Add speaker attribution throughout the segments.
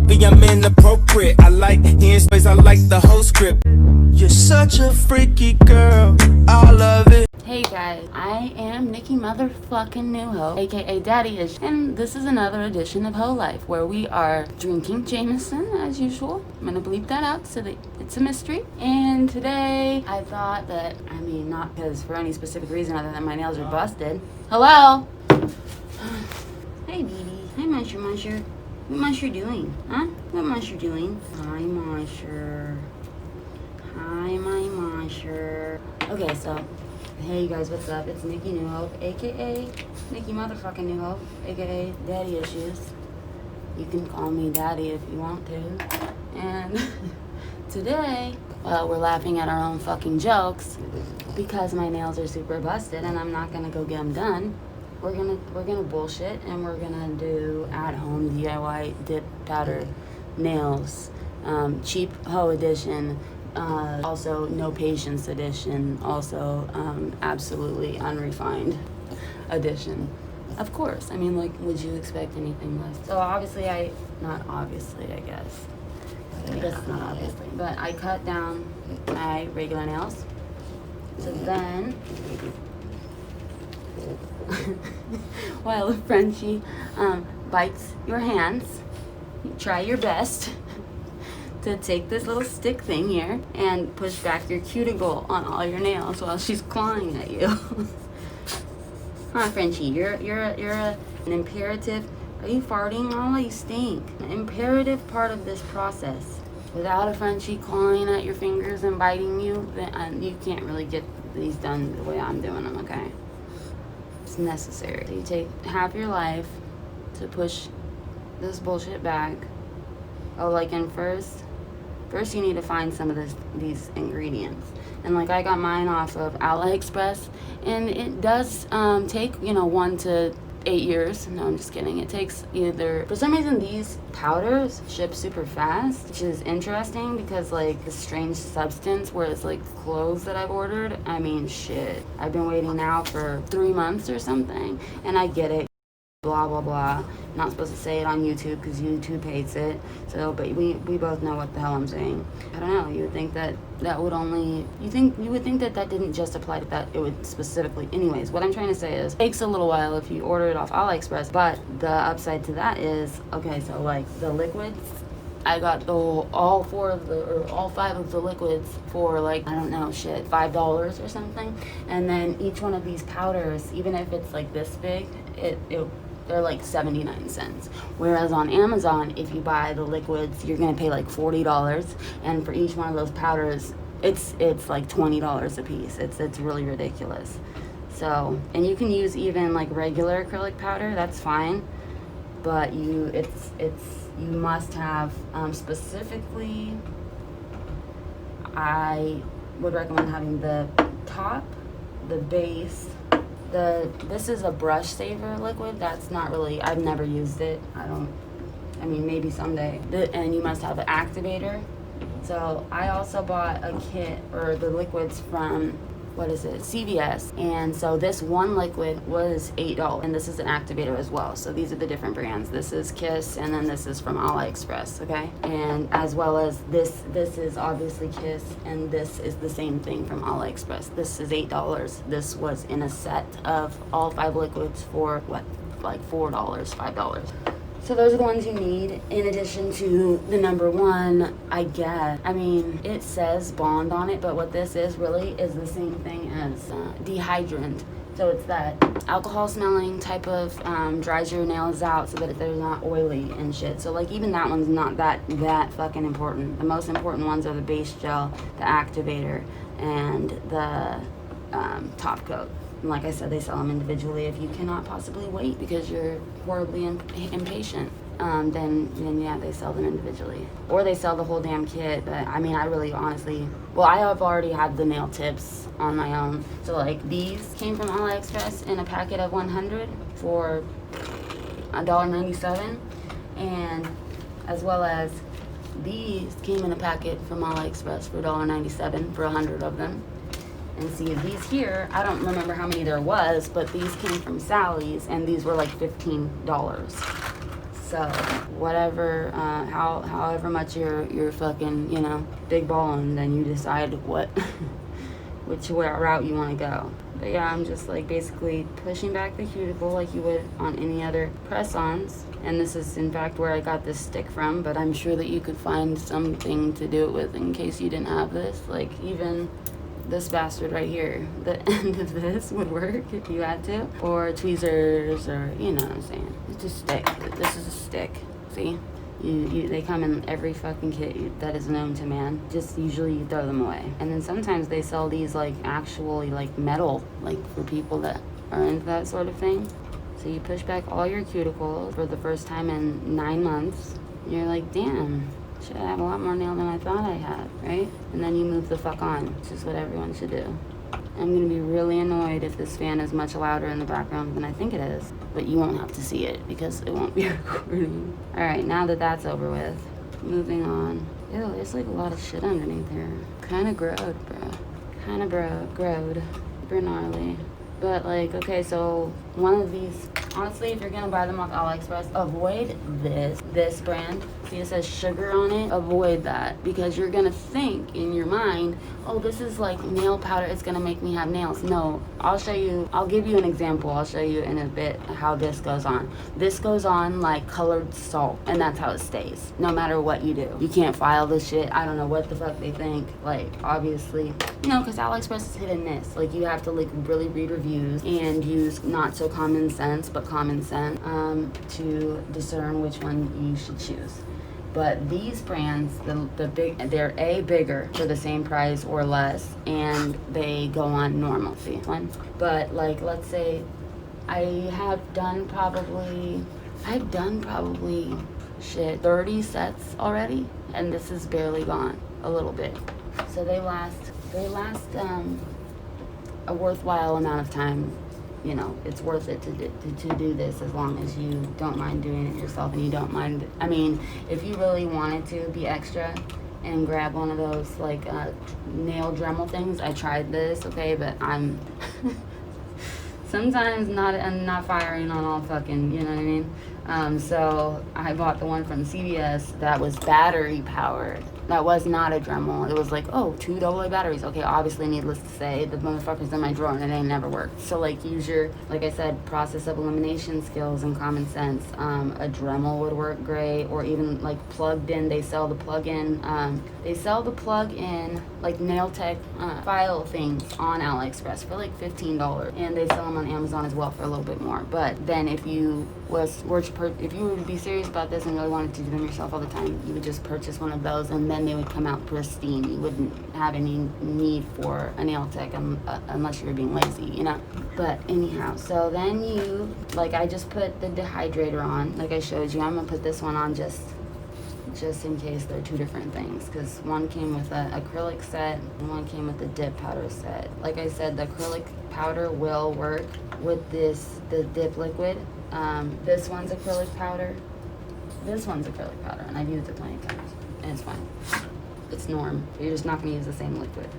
Speaker 1: maybe I'm inappropriate. I like hearing space, I like the whole script. You're such a freaky girl, I love it.
Speaker 2: Hey guys, I am Nikki motherfucking Newho, aka Daddy Ish, and this is another edition of Ho Life where we are drinking Jameson as usual. I'm gonna bleep that out so that it's a mystery. And today I thought that, not because for any specific reason other than my nails are busted. Hello? Hey baby. Hi Musher. What Musher doing? Huh? What Musher doing? Hi Musher. Hi my Musher. Okay, so hey you guys, what's up? It's Nikki Newhope, aka Nikki motherfucking Newhope, aka Daddy Issues. You can call me Daddy if you want to. And today, we're laughing at our own fucking jokes because my nails are super busted and I'm not gonna go get them done. We're gonna bullshit and we're gonna do at-home DIY dip powder nails, cheap hoe edition. Also no patience edition, also absolutely unrefined edition. Of course, would you expect anything less? So obviously I guess it's not obviously, but I cut down my regular nails. So then, while Frenchie bites your hands, you try your best to take this little stick thing here and push back your cuticle on all your nails while she's clawing at you. Huh, Frenchie? You're an imperative. Are you farting? Oh, you stink. An imperative part of this process. Without a Frenchie clawing at your fingers and biting you, then you can't really get these done the way I'm doing them. Okay? It's necessary. So you take half your life to push this bullshit back. Oh, and first you need to find some of these ingredients. And I got mine off of AliExpress, and it does take 1 to 8 years. No, I'm just kidding. It takes for some reason these powders ship super fast, which is interesting because the strange substance, whereas clothes that I've ordered, shit, I've been waiting now for 3 months or something, and I get it. Blah blah blah. Not supposed to say it on YouTube because YouTube hates it. So, but we both know what the hell I'm saying. I don't know. You would think that would only. You would think that didn't just apply to that. It would specifically. Anyways, what I'm trying to say is, it takes a little while if you order it off AliExpress. But the upside to that is, okay, so the liquids. I got all 5 of the liquids for $5 or something. And then each one of these powders, even if it's this big, they're 79 cents. Whereas on Amazon, if you buy the liquids, you're gonna pay $40, and for each one of those powders, it's $20 a piece. It's really ridiculous. So, and you can use even regular acrylic powder. That's fine, but you must have specifically. I would recommend having the top, the base. This is a brush saver liquid. That's not really, I've never used it. Maybe someday. And you must have an activator. So I also bought a kit, or the liquids from, CVS. And so this one liquid was $8, and this is an activator as well. So these are the different brands. This is Kiss, and then this is from AliExpress, okay? And as well as this is obviously Kiss, and this is the same thing from AliExpress. This is $8. This was in a set of all 5 liquids for $4, $5. So those are the ones you need, in addition to the number one, I guess. It says Bond on it, but what this is really is the same thing as dehydrant. So it's that alcohol smelling type of, dries your nails out so that they're not oily and shit. So even that one's not that fucking important. The most important ones are the base gel, the activator, and the top coat. And like I said, they sell them individually. If you cannot possibly wait because you're horribly impatient, then yeah, they sell them individually. Or they sell the whole damn kit. But I really honestly, I have already had the nail tips on my own. So these came from AliExpress in a packet of 100 for $1.97, and as well as these came in a packet from AliExpress for $1.97 for 100 of them. And see, these here, I don't remember how many there was, but these came from Sally's, and these were $15. So whatever, however much you're fucking, you know, big balling, then you decide which route you want to go. But yeah, I'm just like basically pushing back the cuticle like you would on any other press-ons. And this is in fact where I got this stick from, but I'm sure that you could find something to do it with in case you didn't have this. Like even this bastard right here, the end of this would work if you had to. Or tweezers, or you know what I'm saying. It's a stick. This is a stick. See? They come in every fucking kit that is known to man. Just usually you throw them away. And then sometimes they sell these like actually like metal, like for people that are into that sort of thing. So you push back all your cuticles for the first time in 9 months. You're like, damn, shit, I have a lot more nail than I thought I had, right? And then you move the fuck on, which is what everyone should do. I'm gonna be really annoyed if this fan is much louder in the background than I think it is. But you won't have to see it because it won't be recording. Alright, now that that's over with, moving on. Ew, there's like a lot of shit underneath here. Kinda growed, bro. Kinda growed. Super gnarly. But like, okay, so one of these, honestly, if you're gonna buy them off AliExpress, avoid this brand. See, it says sugar on it. Avoid that because you're gonna think in your mind, oh, this is like nail powder, it's gonna make me have nails. No, I'll give you an example. I'll show you in a bit how this goes on. This goes on like colored salt, and that's how it stays, no matter what you do. You can't file this shit. I don't know what the fuck they think. Like, obviously, you know, because AliExpress is hit and miss. Like, you have to like really read reviews and use not so common sense, but common sense to discern which one you should choose. But these brands, they're bigger for the same price or less, and they go on normal. See one? But like, let's say I've done probably 30 sets already, and this is barely gone a little bit. So they last a worthwhile amount of time. You know, it's worth it to do this as long as you don't mind doing it yourself and you don't mind. I mean, if you really wanted to be extra and grab one of those like nail Dremel things, I tried this, okay, but I'm sometimes I'm not firing on all fucking, you know what I mean? So I bought the one from CVS that was battery powered. That was not a Dremel. It was like, oh, 2 AA batteries. Okay, obviously, needless to say, the motherfucker's in my drawer and it ain't never worked. So, like, use your, like I said, process of elimination skills and common sense. A Dremel would work great, or even, like, plugged in. They sell the plug-in, like, nail tech file things on AliExpress for, like, $15. And they sell them on Amazon as well for a little bit more. But then if you if you were to be serious about this and really wanted to do them yourself all the time, you would just purchase one of those and then they would come out pristine. You wouldn't have any need for a nail tech unless you were being lazy, you know? But anyhow, so then I just put the dehydrator on, like I showed you. I'm gonna put this one on just in case they're two different things, because one came with an acrylic set and one came with a dip powder set. Like I said, the acrylic powder will work with the dip liquid. This one's acrylic powder. This one's acrylic powder, and I've used it plenty of times, and it's fine. It's norm. You're just not going to use the same liquid.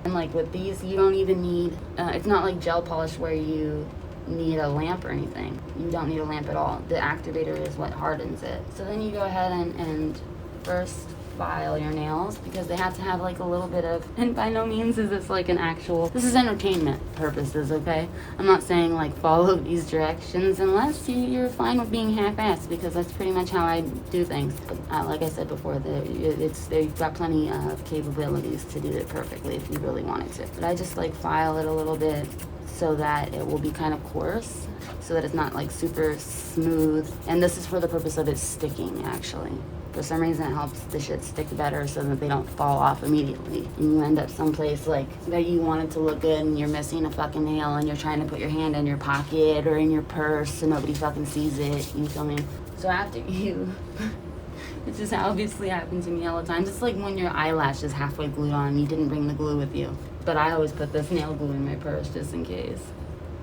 Speaker 2: And like with these, you don't even need, it's not like gel polish where you need a lamp or anything. You don't need a lamp at all. The activator is what hardens it. So then you go ahead and first file your nails, because they have to have like a little bit of, and by no means is this like this is entertainment purposes, okay? I'm not saying like follow these directions unless you're fine with being half-assed, because that's pretty much how I do things. But, like I said before, they've got plenty of capabilities to do it perfectly if you really wanted to. But I just like file it a little bit so that it will be kind of coarse, so that it's not like super smooth. And this is for the purpose of it sticking, actually. For some reason, it helps the shit stick better so that they don't fall off immediately. And you end up someplace like that you want it to look good and you're missing a fucking nail and you're trying to put your hand in your pocket or in your purse so nobody fucking sees it. You feel me? So after it just obviously happened to me all the time. Just like when your eyelash is halfway glued on and you didn't bring the glue with you. But I always put this nail glue in my purse just in case.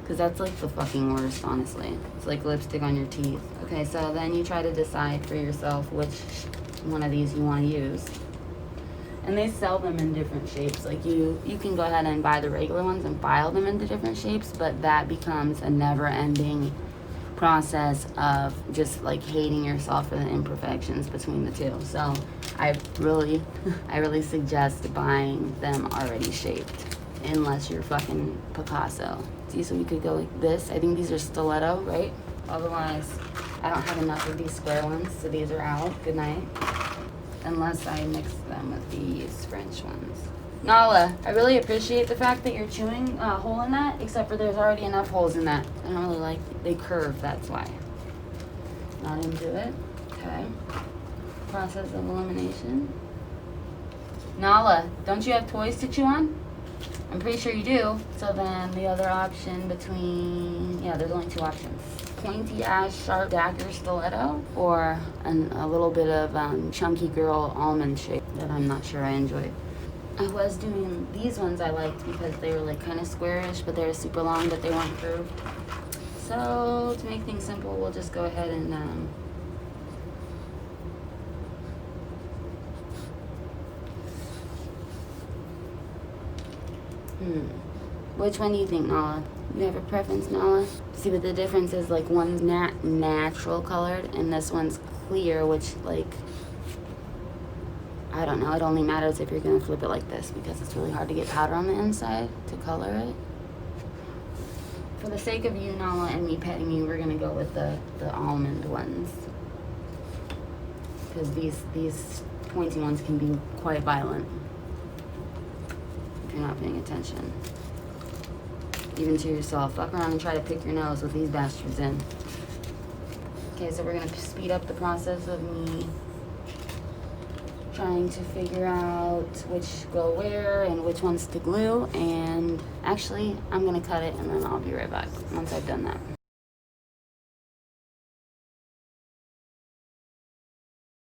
Speaker 2: Because that's like the fucking worst, honestly. It's like lipstick on your teeth. Okay, so then you try to decide for yourself which one of these you want to use. And they sell them in different shapes. Like you can go ahead and buy the regular ones and file them into different shapes, but that becomes a never-ending process of just like hating yourself for the imperfections between the two. So I really suggest buying them already shaped, unless you're fucking Picasso. See, so we could go like this. I think these are stiletto, right? Otherwise, I don't have enough of these square ones, so these are out. Good night. Unless I mix them with these French ones. Nala, I really appreciate the fact that you're chewing a hole in that, except for there's already enough holes in that. I don't really like, they curve, that's why. Not into it. Okay. Process of elimination. Nala, don't you have toys to chew on? I'm pretty sure you do. So then the other option between, yeah, there's only two options. Pointy ass sharp dagger stiletto, or a little bit of chunky girl almond shape that I'm not sure I enjoy. I was doing these ones I liked because they were like kind of squarish, but they were super long, but they weren't curved. So to make things simple, we'll just go ahead and which one do you think, Nala? You have a preference, Nala? See, but the difference is like one's natural colored and this one's clear, which like, I don't know, it only matters if you're gonna flip it like this because it's really hard to get powder on the inside to color it. For the sake of you, Nala, and me petting you, we're gonna go with the almond ones. Because these pointy ones can be quite violent if you're not paying attention. Even to yourself. Fuck around and try to pick your nose with these bastards in. Okay, so we're gonna speed up the process of me trying to figure out which go where and which ones to glue, and actually I'm gonna cut it and then I'll be right back once I've done that.